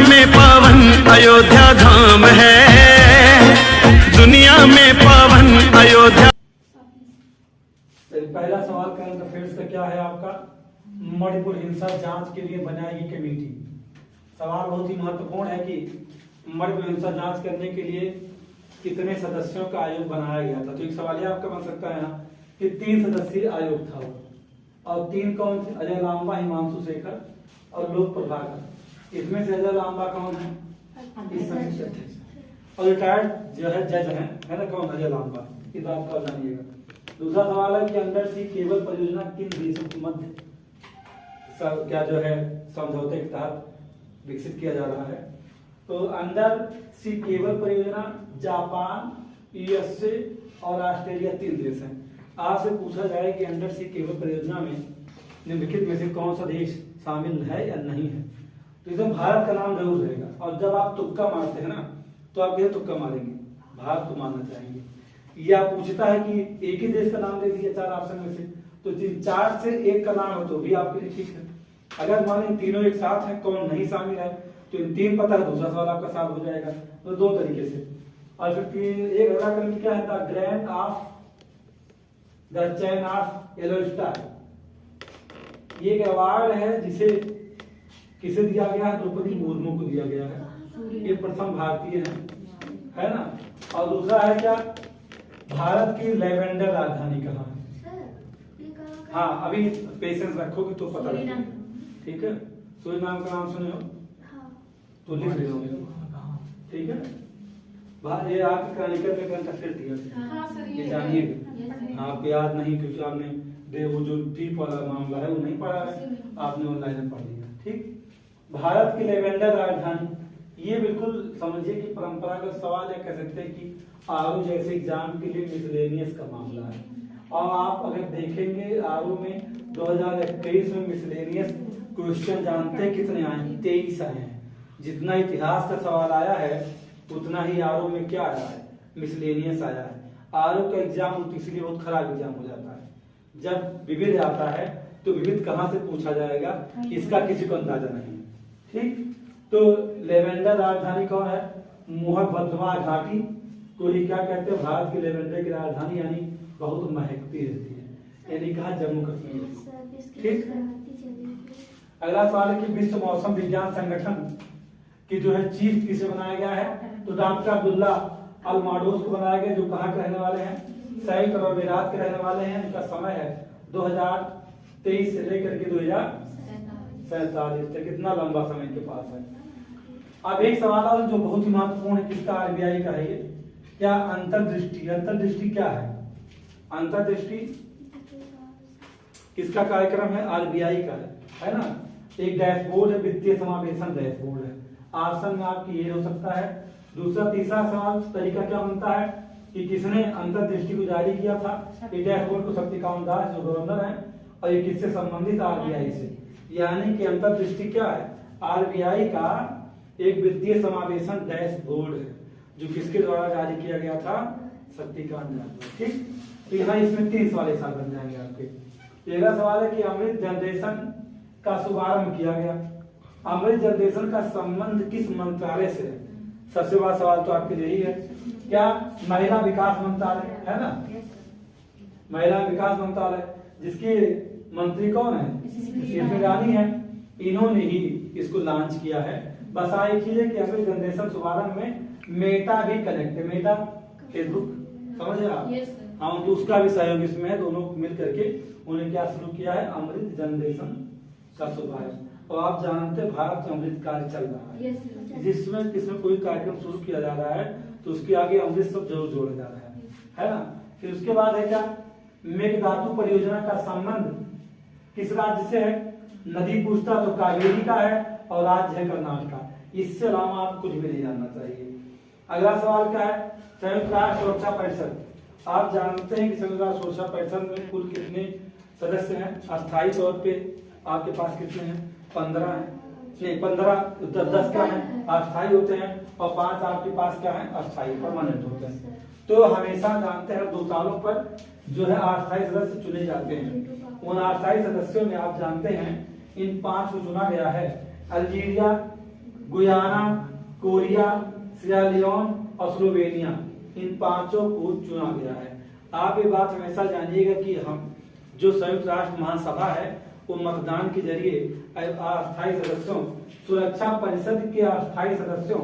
में पावन अयोध्या धाम है, दुनिया में पावन अयोध्या। पहला सवाल करंट अफेयर्स का क्या है आपका? मणिपुर हिंसा जांच के लिए बनाएगी कमेटी। सवाल बहुत ही महत्वपूर्ण है कि मणिपुर हिंसा जांच करने के लिए कितने सदस्यों का आयोग बनाया गया था। तो एक सवाल ये आपका बन सकता है यहाँ कि 3 सदस्यीय आयोग था वो, और 3 कौन थे? अजय लांबा, हिमांशु शेखर और लोक प्रभाकर। इसमें से अजय लांबा कौन है? इस समिति के अध्यक्ष। और रिटायर्ड जो है जज है ना, कौन? अजय लांबा। इस बात को जानिएगा। दूसरा सवाल है कि अंडर सी केबल परियोजना किन देशों के मध्य क्या जो है समझौते के तहत विकसित किया जा रहा है? तो अंडर सी केबल परियोजना जापान, यूएसए और ऑस्ट्रेलिया 3 देश हैं। आपसे पूछा जाए कि अंडर सी केबल परियोजना में निम्नलिखित में से कौन सा देश शामिल है या नहीं है, तो इसमें भारत का नाम जरूर रहेगा। और जब आप तुक्का मारते हैं ना, तो आप ये तुक्का मारेंगे, भारत को मानना चाहेंगे। या पूछता है कि एक ही देश का नाम दे दिया 4 ऑप्शन में से, तो 4 से 1 का नाम हो तो भी आपके लिए ठीक है। अगर मान लीजिए तीनों एक साथ हैं, कौन नहीं शामिल है, तो इन 3 पता है, दूसरा सवाल आपका साफ हो जाएगा। तो 2 तरीके से। और फिर एक अगला करके क्या है, the grand of the chain of yellow star. ये एक अवार्ड है जिसे किसे दिया गया है? द्रौपदी मुर्मू को दिया गया है। ये प्रथम भारतीय है ना। और दूसरा है क्या, भारत की लेवेंडर राजधानी कहाँ है? हाँ, अभी पेशेंस रखोगे तो पता लगेगा। ठीक है, सूरीनाम का नाम सुने हो तो लिख ले होगे, ठीक है। ये आपके क्रॉनिकल में करंट अफेयर दिया, ये जानिएगा। हाँ, आपको याद नहीं क्योंकि आपने वो जो ट्रिप वाला मामला है वो नहीं पढ़ा है, आपने ऑनलाइन में पढ़ लिया। ठीक, भारत की लेवेंडर राजधानी, ये बिल्कुल समझिए कि परंपरागत सवाल है, कह सकते हैं कि आरओ जैसे एग्जाम के लिए मिसलेनियस का मामला है। और आप अगर देखेंगे आरओ में 2021 में मिसलेनियस क्वेश्चन जानते हैं कितने आए? 23 आए हैं। जितना इतिहास का सवाल आया है उतना ही आरओ में क्या आया है? मिसलेनियस आया है। आरओ का एग्जाम इसलिए बहुत खराब एग्जाम हो जाता है। जब विविध आता है तो विविध कहां से पूछा जाएगा, इसका किसी को अंदाजा नहीं है। ठीक, तो लेवेंडर राजधानी कौन है? मोहब्बतवा घाटी को ही क्या कहते हैं? भारत की लेवेंडर की राजधानी, यानी बहुत महकती रहती है, यानी कहा जम्मू कश्मीर। ठीक, अगला सवाल है कि विश्व मौसम विज्ञान संगठन की जो है चीफ किसे बनाया गया है? तो डॉक्टर अब्दुल्ला अल माडूस को बनाया गया, जो कहाँ के रहने वाले हैं? संयुक्त अरब अमीरात के रहने वाले हैं। इनका समय है 2023 से लेकर के 2047 तक। कितना लंबा समय इनके पास है। अब एक सवाल और जो बहुत ही महत्वपूर्ण है, किसका? आरबीआई का है ये। क्या? अंतर्दृष्टि। अंतर्दृष्टि क्या है? अंतर्दृष्टि किसका कार्यक्रम है? आरबीआई का है ना। एक डैशबोर्ड है, वित्तीय समावेशन डैशबोर्ड है। ऑप्शन में आपकी ये हो सकता है। दूसरा, तीसरा सवाल तरीका क्या बनता है कि किसने अंतर्दृष्टि को जारी किया था? ये डैशबोर्ड को शक्तिकांत दास जो गवर्नर है, और ये किससे संबंधित? आरबीआई से। यानी कि अंतर्दृष्टि क्या है? आरबीआई का एक वित्तीय समावेशन डैशबोर्ड है, जो किसके द्वारा जारी किया गया था? शक्तिकांत दास। ठीक, तो यहाँ इसमें 3 सवाल एक साथ बन जाएंगे आपके। अगला सवाल है कि अमृत जनरेशन का शुभारंभ किया गया। अमृत जनरेशन का संबंध किस मंत्रालय से है? सबसे बड़ा सवाल तो आपके लिए ही है। क्या? महिला विकास मंत्रालय है ना। महिला विकास मंत्रालय, जिसकी मंत्री कौन है? स्मृति ईरानी है। इन्होंने ही इसको लॉन्च किया है। बस एक चीज है कि अमृत जनरेशन शुभारंभ में मेटा भी कनेक्ट है। मेटा फेसबुक, समझे आप? हाँ, तो उसका भी सहयोग इसमें है। दोनों मिल करके उन्हें क्या शुरू किया है? अमृत जनरेशन का शुभारंभ। और आप जानते हैं भारत में अमृत कार्य चल रहा है। जिसमें किसमें कोई कार्यक्रम शुरू किया जा रहा है तो उसके आगे अमृत सब जरूर जोड़ा जा रहा है ना। फिर उसके बाद है क्या? मेघदातु परियोजना का संबंध किस राज्य से है? नदी पूछता तो कावेरी का है, और राज्य है कर्नाटक। इससे अलावा आप कुछ भी नहीं जानना चाहिए। अगला सवाल क्या है? संयुक्त राष्ट्र सुरक्षा परिषद। आप जानते हैं कि संयुक्त राष्ट्र सुरक्षा परिषद में कुल कितने सदस्य हैं? अस्थायी तौर पे आपके पास कितने हैं? 15 हैं। नहीं, 15 10 क्या है? अस्थायी होते हैं, और 5 आपके पास क्या है? अस्थायी परमानेंट होते हैं। तो हमेशा जानते हैं 2 सालों पर जो है अस्थायी सदस्य चुने जाते हैं। उन अस्थायी सदस्यों में आप जानते हैं इन 5 को चुना गया है। अल्जीरिया, गुयाना, कोरिया, सिरालियोन और स्लोवेनिया, इन 5 को चुना गया है। आप ये बात हमेशा जानिएगा कि हम जो संयुक्त राष्ट्र महासभा है वो मतदान के जरिए अस्थायी सदस्यों, सुरक्षा परिषद के अस्थायी सदस्यों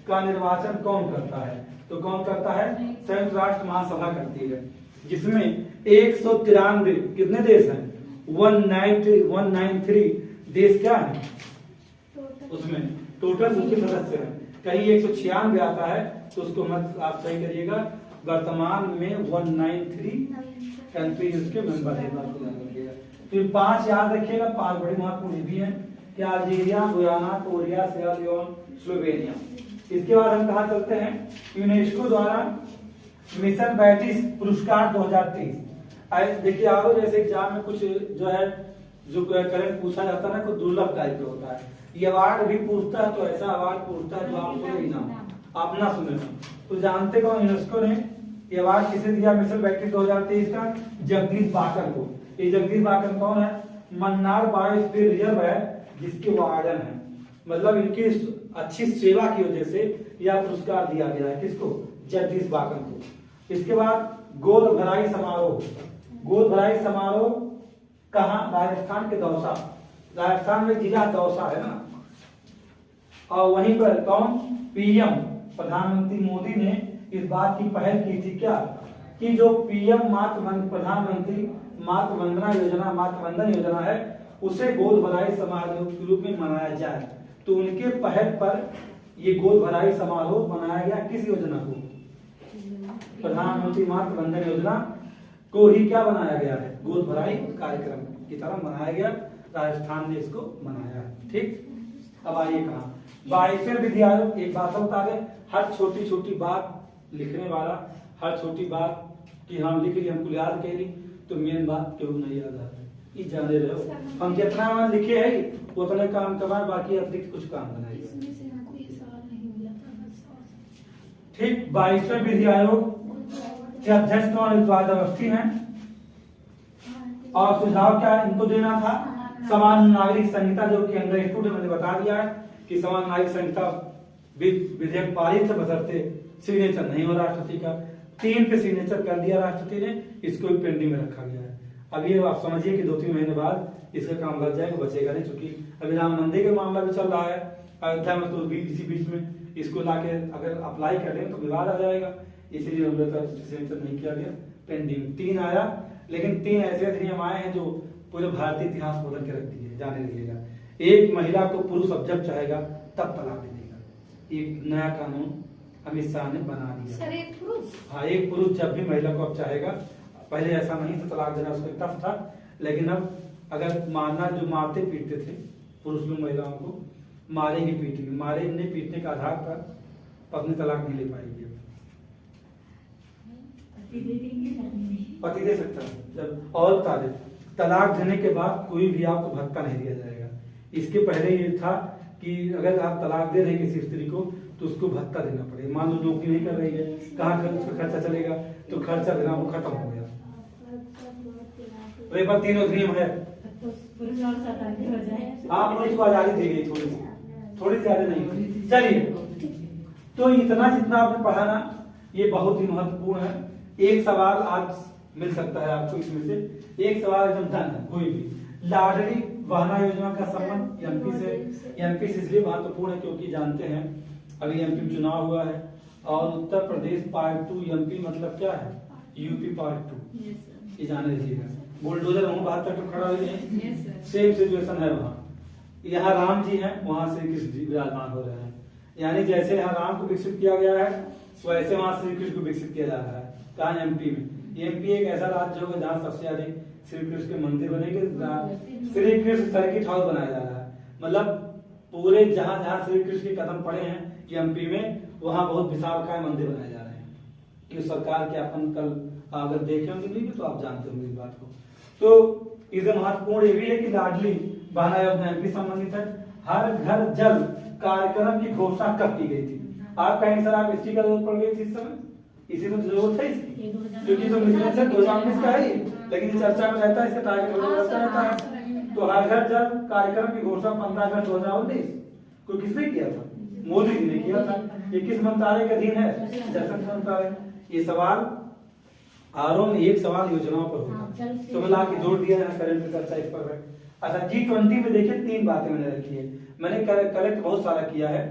का निर्वाचन कौन करता है? तो कौन करता है? संयुक्त राष्ट्र महासभा करती है, जिसमें 193 कितने देश हैं? 193 देश क्या है उसमें टोटल उसके सदस्य हैं। कहीं 196 आता है तो उसको मत आप सही करिएगा। वर्तमान में 193 कंट्रीज उसके मेंबर है। बात को याद रखिएगा। तो 5 याद रखिएगा, 5 बड़े महत्वपूर्ण भी हैं कि अल्जीरिया, गुयाना, कोरिया, सिरालियोन, स्लोवेनिया। इसके बाद हम कहा चलते हैं यूनेस्को द्वारा मिशन बैटिस पुरस्कार 2023। देखिए आओ, जैसे एग्जाम में कुछ जो है जो करंट पूछा जाता है ना, कुछ दुर्लभ टाइप का होता है। ये अवार्ड भी पूछता है तो ऐसा अवार्ड पूछता है जो आप सुने ही ना, आप ना सुने ना। तो जानते कौन यूनेस्को ने ये अवार्ड किसे दिया मिशन बैटिस 2023 का? जगदीश बाकर को। ये जगदीश बाकर कौन है? मन्नार बायोस्फीयर रिजर्व है जिसके वार्डन है। मतलब इनकी अच्छी सेवा की वजह से यह पुरस्कार दिया गया है। किसको? जगदीश बाकर को। इसके बाद गोद भराई समारोह। गोद भराई समारोह कहाँ? राजस्थान के दौसा। राजस्थान में जिला दौसा है ना। और वहीं पर कौन? पीएम प्रधानमंत्री मोदी ने इस बात की पहल की थी क्या कि जो पीएम प्रधानमंत्री मातृ वंदन योजना है उसे गोद भराई समारोह के रूप में मनाया जाए। तो उनके पहल पर ये गोद भराई समारोह मनाया गया। किस योजना को? प्रधानमंत्री मातृ वंदन योजना को ही क्या बनाया गया है? गोद भराई कार्यक्रम की तरह मनाया गया। राजस्थान ने इसको मनाया है। ठीक। अब आइए कहा 22वें विधि आयोग। एक बात बता दें, हर छोटी छोटी बात लिखने वाला, हर छोटी बात कि हम लिख ली हमको याद कह ली तो मेन बात क्यों नहीं याद आता ये जाने रहो। हम जितना मान लिखे है उतने काम करवाए, बाकी अतिरिक्त कुछ काम बनाएंगे। ठीक। 22वें विधि आयोग के अध्यक्ष कौन? अवस्थी हैं। और सुझाव क्या है इनको देना था? समान नागरिक संहिता जो कि अंडर स्टूड मैंने बता दिया है कि समान नागरिक संहिता विधेयक पारित है, बशर्ते सिग्नेचर नहीं हो राष्ट्रपति का। 3 पे सिग्नेचर कर दिया राष्ट्रपति ने, इसको भी पेंडिंग में रखा गया है। अब ये आप समझिए कि 2-3 महीने बाद इसका काम लग जाएगा, बचेगा नहीं। चूंकि अभी राम मंदिर का मामला भी चल रहा है अयोध्या में, तो इसी बीच में इसको लाके अगर अप्लाई कर लें तो विवाद आ जाएगा। इसीलिए हम लोग सिग्नेचर नहीं किया गया, पेंडिंग। 3 आया, लेकिन 3 ऐसे अधिनियम आए हैं जो पूरे भारतीय इतिहास बदल के रख दिए। जाने दीजिएगा, एक महिला को पुरुष अब जब चाहेगा तब तलाक दे देगा। एक नया कानून अमित शाह ने बना दिया। सर एक पुरुष? हाँ, एक पुरुष जब भी महिला को अब चाहेगा। पहले ऐसा नहीं था, तलाक देना उसको टफ था। लेकिन अब अगर मारना, जो मारते पीटते थे पुरुष लोग महिलाओं को, मारेंगे पीटेंगे, मारेंगे पीटने के आधार पर पत्नी तलाक नहीं ले पाएगी। पति दे सकता है जब। और तलाक देने के बाद कोई भी आपको भत्ता नहीं दिया जाएगा। इसके पहले ये था कि अगर आप तलाक दे रहे हैं किसी स्त्री को तो उसको भत्ता देना पड़ेगा। मान लो नौकरी नहीं कर रही है, कहाँ कर उसका खर्चा चलेगा, तो खर्चा देना वो खत्म हो गया। तो एक बार 3 अधिनियम है। आप पुरुष को आजादी दी गई, थोड़ी ज्यादा नहीं। चलिए, तो इतना जितना आपने पढ़ा ना ये बहुत ही महत्वपूर्ण है। एक सवाल आज मिल सकता है आपको इसमें से। एक सवाल एकदम डन है कोई भी। लाडली बहना योजना का संबंध एमपी से इसलिए महत्वपूर्ण है क्योंकि जानते हैं अभी एमपी में चुनाव हुआ है और उत्तर प्रदेश पार्ट 2, एमपी मतलब क्या है? UP part 2। ये जाने दीजिएगा। बुलडोजर वहां 72 तो खड़ा हुए हैं। सेम सिचुएशन है वहाँ। यहाँ राम जी हैं, वहां श्री कृष्ण जी विराजमान हो रहे हैं। यानी जैसे यहाँ राम को विकसित किया गया है वैसे वहां श्री कृष्ण को विकसित किया जा रहा है। कहा? एमपी में। एमपी एक ऐसा राज्य होगा जहाँ सबसे अधिक श्री कृष्ण के मंदिर बनेंगे। श्री कृष्ण सर्किट हाउस बनाया जा रहा है। मतलब पूरे जहां जहां श्री कृष्ण के कदम पड़े हैं एमपी में, वहां बहुत विशालकाय मंदिर बनाए जा रहे हैं। ये सरकार के अपन कल अगर देखे होंगे नहीं तो आप जानते होंगे इस बात को। तो इसमें महत्वपूर्ण ये भी है कि लाडली बहना योजना एमपी संबंधित है। हर घर जल कार्यक्रम की घोषणा कब की गई थी? आप कहेंगे सर आप इसकी जरूरत पड़ गई थी इस समय, इसी में जरूरत है इसकी, क्योंकि तो मिशन 2019 का है, लेकिन चर्चा में रहता है, इसका टारगेट रहता है। तो हर घर जल कार्यक्रम की घोषणा 15 अगस्त 2019 को किसने किया था? मोदी जी ने किया था। ये किस मंत्रालय के अधीन है? जल शक्ति मंत्रालय। ये सवाल आरओ में एक सवाल योजनाओं पर होता है, तो मिला के जोड़ दिया है, करंट चर्चा इस पर है। अच्छा G20 में देखिए 3 बातें मैंने रखी है, मैंने कलेक्ट बहुत सारा किया है।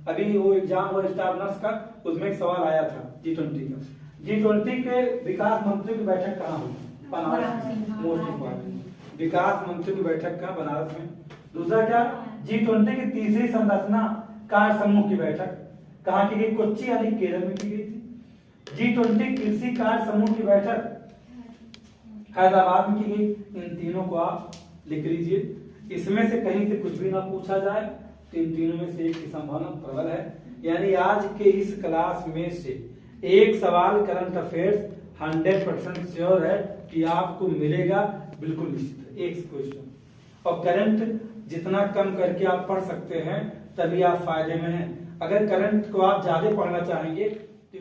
अभी वो एग्जाम हुआ स्टाफ नर्स का, उसमें एक सवाल आया था G20 का। G20 के विकास मंत्रियों की बैठक कहाँ हुई? बनारस में। मोस्ट इम्पोर्टेंट, विकास मंत्रियों की बैठक कहाँ? बनारस में। दूसरा क्या, G20 की तीसरी संरचना कार्य समूह की बैठक कहाँ की गई? कोच्चि यानी केरल में की गई थी। G20 कृषि कार्य समूह की बैठक हैदराबाद में की गई। इन तीनों को आप लिख लीजिए। इसमें से कहीं से कुछ भी ना पूछा जाए तो इन तीनों में से एक की संभावना प्रबल है। यानी आज के इस क्लास में से एक सवाल करंट अफेयर्स 100% श्योर है कि आपको मिलेगा, बिल्कुल निश्चित है, एक क्वेश्चन। और करंट जितना कम करके आप पढ़ सकते हैं तभी आप फायदे में हैं। अगर करंट को आप ज्यादा पढ़ना चाहेंगे तो